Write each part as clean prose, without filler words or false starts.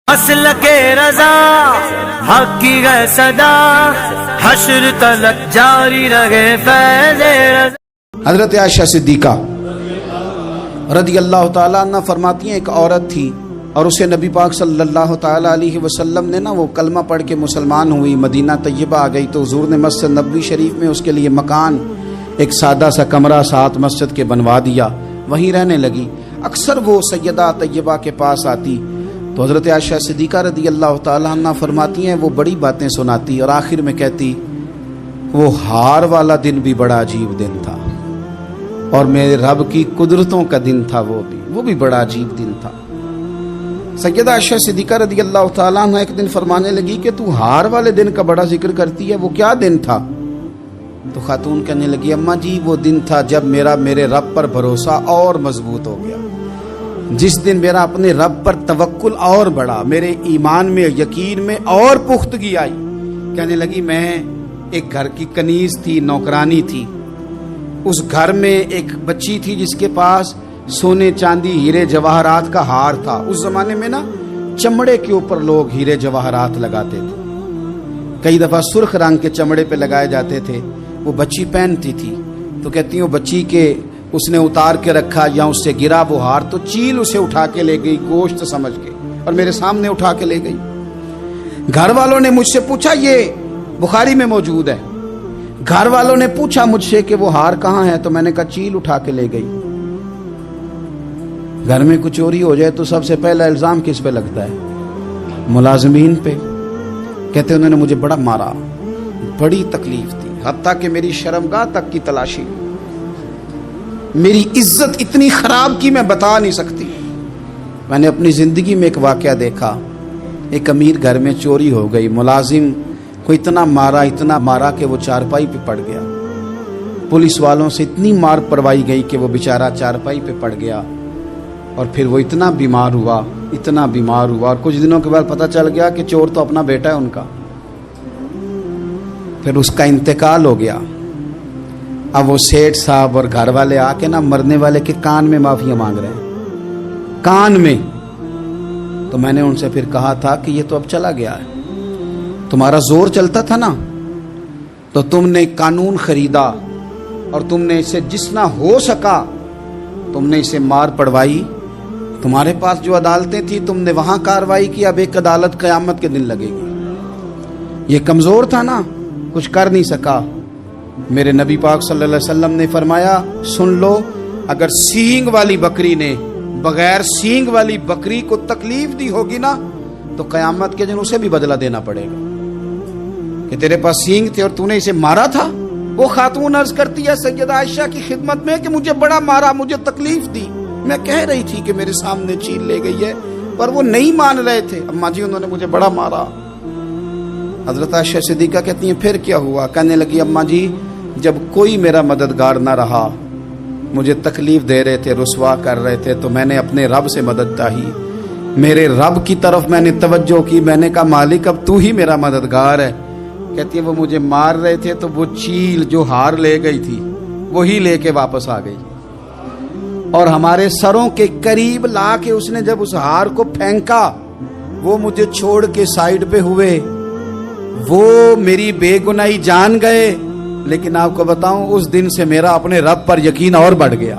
مسلک رضا حق کی ہے صدا حشر تلک جاری رہے فیض رضا۔ حضرت عائشہ صدیقہ رضی اللہ تعالیٰ عنہ فرماتی ہیں ایک عورت تھی اور اسے نبی پاک صلی اللہ تعالیٰ علیہ وسلم نے وہ کلمہ پڑھ کے مسلمان ہوئی، مدینہ طیبہ آ گئی تو حضور نے مسجد نبوی شریف میں اس کے لیے مکان ایک سادہ سا کمرہ ساتھ مسجد کے بنوا دیا، وہیں رہنے لگی۔ اکثر وہ سیدہ طیبہ کے پاس آتی تو حضرت عائشہ صدیقہ رضی اللہ تعالیٰ عنہ فرماتی ہیں وہ بڑی باتیں سناتی اور آخر میں کہتی وہ ہار والا دن بھی بڑا عجیب دن تھا اور میرے رب کی قدرتوں کا دن تھا، وہ بھی بڑا عجیب دن تھا۔ سیدہ عائشہ صدیقہ رضی اللہ تعالیٰ عنہ ایک دن فرمانے لگی کہ تو ہار والے دن کا بڑا ذکر کرتی ہے، وہ کیا دن تھا؟ تو خاتون کہنے لگی اماں جی وہ دن تھا جب میرے رب پر بھروسہ اور مضبوط ہو گیا، جس دن میرا اپنے رب پر توکل اور بڑھا، میرے ایمان میں یقین میں اور پختگی آئی۔ کہنے لگی میں ایک گھر کی کنیز تھی، نوکرانی تھی، اس گھر میں ایک بچی تھی جس کے پاس سونے چاندی ہیرے جواہرات کا ہار تھا۔ اس زمانے میں چمڑے کے اوپر لوگ ہیرے جواہرات لگاتے تھے، کئی دفعہ سرخ رنگ کے چمڑے پہ لگائے جاتے تھے، وہ بچی پہنتی تھی تو کہتی ہوں بچی کے اس نے اتار کے رکھا یا اس سے گرا وہ ہار تو چیل اسے اٹھا کے لے گئی گوشت سمجھ کے اور میرے سامنے اٹھا کے لے گئی۔ گھر والوں نے مجھ سے پوچھا، یہ بخاری میں موجود ہے، گھر والوں نے پوچھا مجھ سے کہ وہ ہار کہاں ہے تو میں نے کہا چیل اٹھا کے لے گئی۔ گھر میں کچھ چوری ہو جائے تو سب سے پہلا الزام کس پہ لگتا ہے؟ ملازمین پہ۔ کہتے انہوں نے مجھے بڑا مارا، بڑی تکلیف تھی، حتیٰ کہ میری شرمگاہ تک کی تلاشی، میری عزت اتنی خراب کی میں بتا نہیں سکتی۔ میں نے اپنی زندگی میں ایک واقعہ دیکھا، ایک امیر گھر میں چوری ہو گئی، ملازم کو اتنا مارا کہ وہ چارپائی پہ پڑ گیا، پولیس والوں سے اتنی مار پروائی گئی کہ وہ بیچارہ چارپائی پہ پڑ گیا اور پھر وہ اتنا بیمار ہوا اور کچھ دنوں کے بعد پتہ چل گیا کہ چور تو اپنا بیٹا ہے ان کا، پھر اس کا انتقال ہو گیا۔ اب وہ سیٹھ صاحب اور گھر والے آ کے مرنے والے کے کان میں معافی مانگ رہے ہیں، کان میں۔ تو میں نے ان سے پھر کہا تھا کہ یہ تو اب چلا گیا ہے، تمہارا زور چلتا تھا نا تو تم نے قانون خریدا اور تم نے اسے جتنا ہو سکا تم نے اسے مار پڑوائی، تمہارے پاس جو عدالتیں تھی تم نے وہاں کاروائی کی، اب ایک عدالت قیامت کے دن لگے گی۔ یہ کمزور تھا نا، کچھ کر نہیں سکا۔ میرے نبی پاک صلی اللہ علیہ وسلم نے فرمایا سن لو، اگر سینگ والی بکری نے بغیر سینگ والی بکری کو تکلیف دی ہوگی نا تو قیامت کے دن اسے بھی بدلہ دینا پڑے گا کہ تیرے پاس سینگ تھے اور تو نے اسے مارا تھا۔ وہ خاتون عرض کرتی ہے سیدہ عائشہ کی خدمت میں کہ مجھے بڑا مارا، مجھے تکلیف دی، میں کہہ رہی تھی کہ میرے سامنے چیل لے گئی ہے پر وہ نہیں مان رہے تھے، اماں جی انہوں نے مجھے بڑا مارا۔ حضرت عائشہ صدیقہ کہتی ہیں پھر کیا ہوا؟ کہنے لگی اماں جی جب کوئی میرا مددگار نہ رہا، مجھے تکلیف دے رہے تھے، رسوا کر رہے تھے، تو میں نے اپنے رب سے مدد چاہی، میرے رب کی طرف میں نے توجہ کی، میں نے کہا مالک اب تو ہی میرا مددگار ہے۔ کہتی ہے وہ مجھے مار رہے تھے تو وہ چیل جو ہار لے گئی تھی وہی لے کے واپس آ گئی اور ہمارے سروں کے قریب لا کے اس نے جب اس ہار کو پھینکا وہ مجھے چھوڑ کے سائیڈ پہ ہوئے، وہ میری بے گناہی جان گئے، لیکن آپ کو بتاؤں اس دن سے میرا اپنے رب پر یقین اور بڑھ گیا۔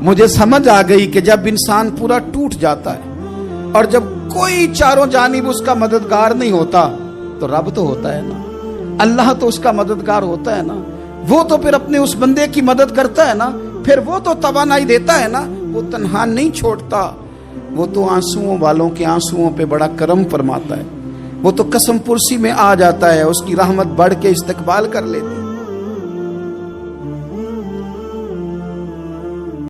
مجھے سمجھ آ گئی کہ جب انسان پورا ٹوٹ جاتا ہے اور جب کوئی چاروں جانب اس کا مددگار نہیں ہوتا تو رب تو ہوتا ہے نا، اللہ تو اس کا مددگار ہوتا ہے نا، وہ تو پھر اپنے اس بندے کی مدد کرتا ہے نا، پھر وہ تو توانائی دیتا ہے نا، وہ تنہا نہیں چھوڑتا، وہ تو آنسوؤں والوں کے آنسوؤں پہ بڑا کرم فرماتا ہے، وہ تو قسم پرسی میں آ جاتا ہے، اس کی رحمت بڑھ کے استقبال کر لیتی۔